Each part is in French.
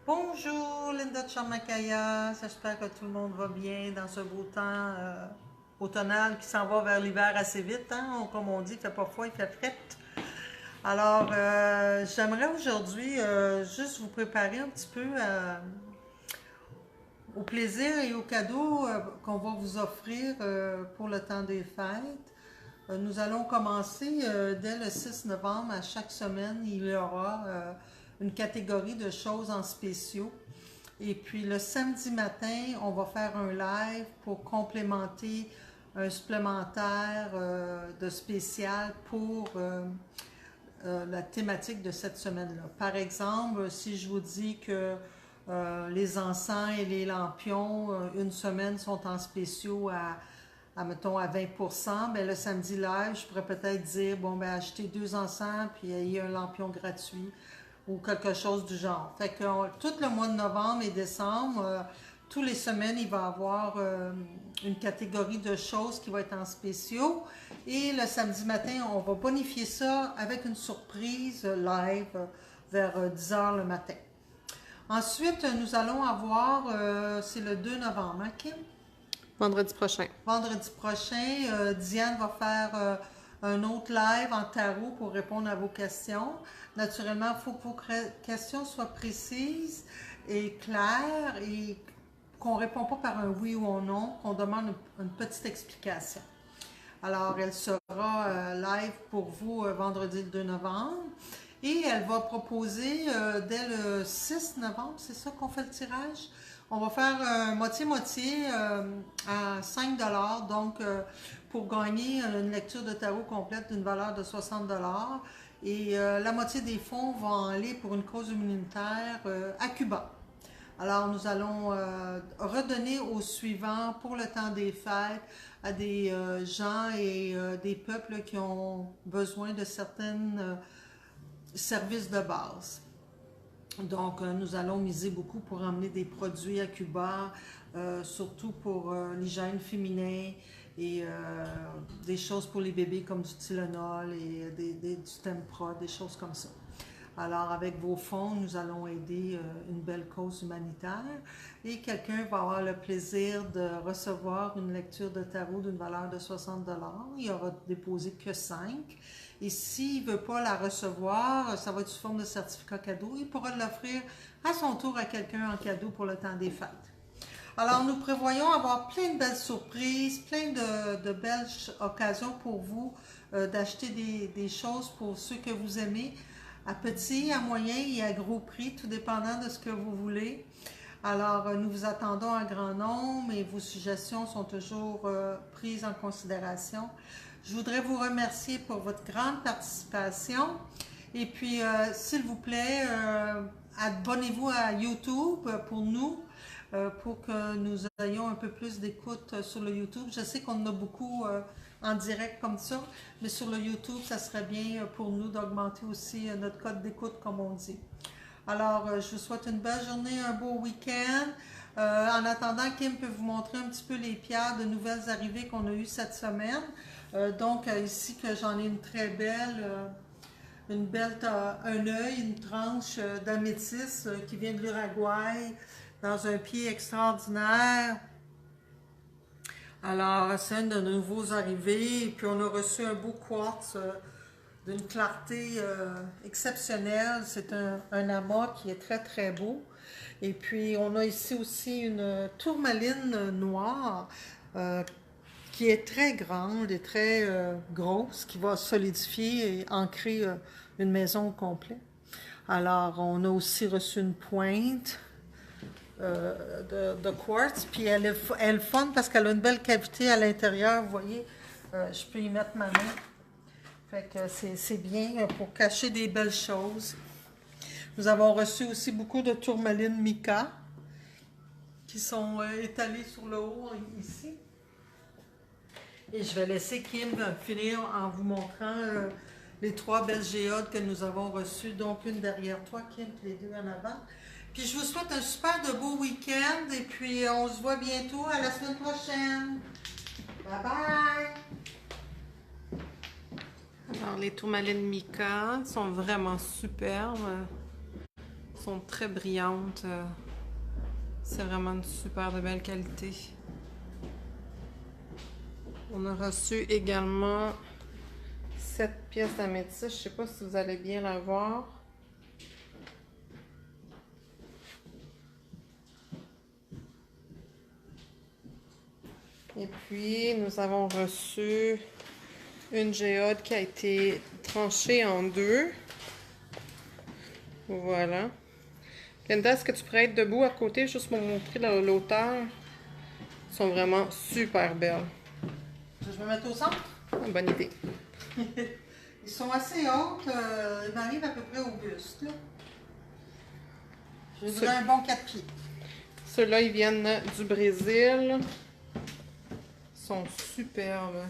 Bonjour Linda de Charmakaya, j'espère que tout le monde va bien dans ce beau temps automnal qui s'en va vers l'hiver assez vite, hein? Comme on dit, il fait pas froid, il fait frais. Alors, j'aimerais aujourd'hui juste vous préparer un petit peu au plaisir et aux cadeaux qu'on va vous offrir pour le temps des fêtes. Nous allons commencer dès le 6 novembre. À chaque semaine, il y aura une catégorie de choses en spéciaux. Et puis le samedi matin, on va faire un live pour complémenter un supplémentaire de spécial pour la thématique de cette semaine-là. Par exemple, si je vous dis que les encens et les lampions, une semaine, sont en spéciaux mettons, à 20%, ben, le samedi live, je pourrais peut-être dire, bon, ben, achetez 2 encens, puis il y a un lampion gratuit ou quelque chose du genre. Fait que tout le mois de novembre et décembre, tous les semaines, il va y avoir une catégorie de choses qui va être en spéciaux. Et le samedi matin, on va bonifier ça avec une surprise live vers 10 heures le matin. Ensuite, nous allons avoir, c'est le 2 novembre, hein, Kim? Vendredi prochain. Vendredi prochain, Diane va faire un autre live en tarot pour répondre à vos questions. Naturellement, il faut que vos questions soient précises et claires et qu'on ne répond pas par un oui ou un non, qu'on demande une petite explication. Alors, elle sera live pour vous vendredi le 2 novembre. Et elle va proposer dès le 6 novembre, c'est ça qu'on fait le tirage? On va faire moitié-moitié à 5 donc pour gagner une lecture de tarot complète d'une valeur de 60 et la moitié des fonds vont aller pour une cause humanitaire à Cuba. Alors nous allons redonner au suivant pour le temps des fêtes à des gens et des peuples qui ont besoin de certains services de base. Donc, nous allons miser beaucoup pour emmener des produits à Cuba, surtout pour l'hygiène féminin et des choses pour les bébés comme du Tylenol et du Tempra, des choses comme ça. Alors, avec vos fonds, nous allons aider une belle cause humanitaire et quelqu'un va avoir le plaisir de recevoir une lecture de tarot d'une valeur de 60 Il aura déposé que 5. Et s'il ne veut pas la recevoir, ça va être sous forme de certificat cadeau. Il pourra l'offrir à son tour à quelqu'un en cadeau pour le temps des fêtes. Alors, nous prévoyons avoir plein de belles surprises, plein de belles occasions pour vous d'acheter des choses pour ceux que vous aimez, à petit, à moyen et à gros prix, tout dépendant de ce que vous voulez. Alors, nous vous attendons en grand nombre et vos suggestions sont toujours prises en considération. Je voudrais vous remercier pour votre grande participation. Et puis, s'il vous plaît, abonnez-vous à YouTube pour nous, pour que nous ayons un peu plus d'écoute sur le YouTube. Je sais qu'on en a beaucoup en direct comme ça, mais sur le YouTube, ça serait bien pour nous d'augmenter aussi notre code d'écoute, comme on dit. Alors, je vous souhaite une belle journée, un beau week-end. En attendant, Kim peut vous montrer un petit peu les pierres de nouvelles arrivées qu'on a eues cette semaine. Donc, ici, que j'en ai une très belle, un œil, une tranche d'améthyste qui vient de l'Uruguay, dans un pied extraordinaire. Alors, c'est un de nos nouveaux arrivés. Et puis, on a reçu un beau quartz d'une clarté exceptionnelle. C'est un amas qui est très, très beau. Et puis, on a ici aussi une tourmaline noire qui est très grande et très grosse, qui va solidifier et ancrer une maison au complet. Alors, on a aussi reçu une pointe de quartz, puis elle est fun parce qu'elle a une belle cavité à l'intérieur, vous voyez, je peux y mettre ma main. Fait que c'est bien pour cacher des belles choses. Nous avons reçu aussi beaucoup de tourmalines mica qui sont étalées sur le haut ici. Et je vais laisser Kim finir en vous montrant les 3 belles géodes que nous avons reçues, donc une derrière toi, Kim, puis les 2 en avant. Puis je vous souhaite un super de beau week-end et puis on se voit bientôt à la semaine prochaine. Bye bye! Alors, les tourmalines mica sont vraiment superbes. sont très brillantes. C'est vraiment une super de belle qualité. On a reçu également cette pièce d'améthyste. Je ne sais pas si vous allez bien la voir. Et puis, nous avons reçu une géode qui a été tranchée en deux. Voilà. Linda, est-ce que tu pourrais être debout à côté juste pour montrer l'auteur? Elles sont vraiment super belles. Je vais me mettre au centre. Bonne idée. Ils sont assez hautes. Ils m'arrivent à peu près au buste. Là. Je dirais un bon 4 pieds. Ceux-là, ils viennent du Brésil. Ils sont superbes.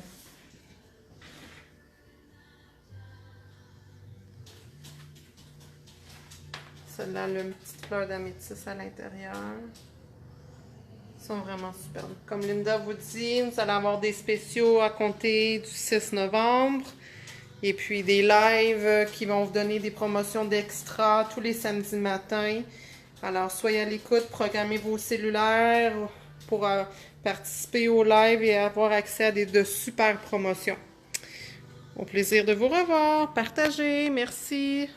Celle-là, une petite fleur d'améthyste à l'intérieur. Ils sont vraiment superbes. Comme Linda vous dit, nous allons avoir des spéciaux à compter du 6 novembre. Et puis des lives qui vont vous donner des promotions d'extra tous les samedis matins. Alors, soyez à l'écoute, programmez vos cellulaires pour participer au live et avoir accès à de super promotions. Au plaisir de vous revoir. Partagez. Merci.